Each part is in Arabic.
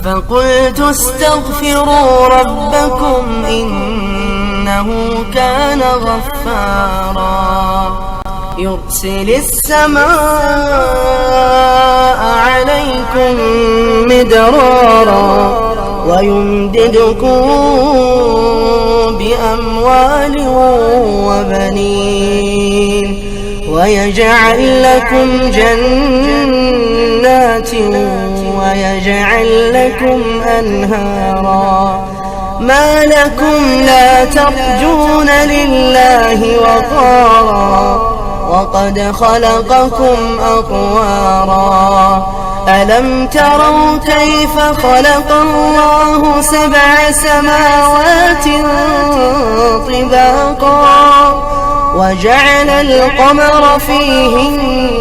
فقلت استغفروا ربكم إنه كان غفارا يرسل السماء عليكم مدرارا ويمددكم بأموال وبنين ويجعل لكم جنات ويجعل لكم أنهارا ما لكم لا ترجون لله وقارا وقد خلقكم أطوارا ألم تروا كيف خلق الله 7 سماوات طباقا وجعل القمر فيهن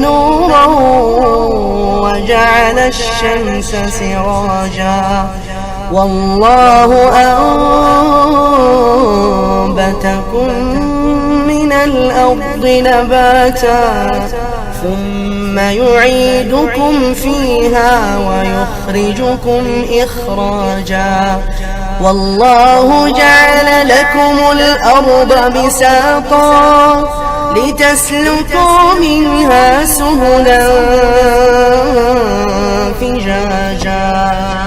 نورا وجعل الشمس سراجا والله أنبتكم من الأرض نباتا ثم يعيدكم فيها ويخرجكم إخراجا والله جعل لكم الأرض بساطا لتسلكوا منها سبلا فجاجا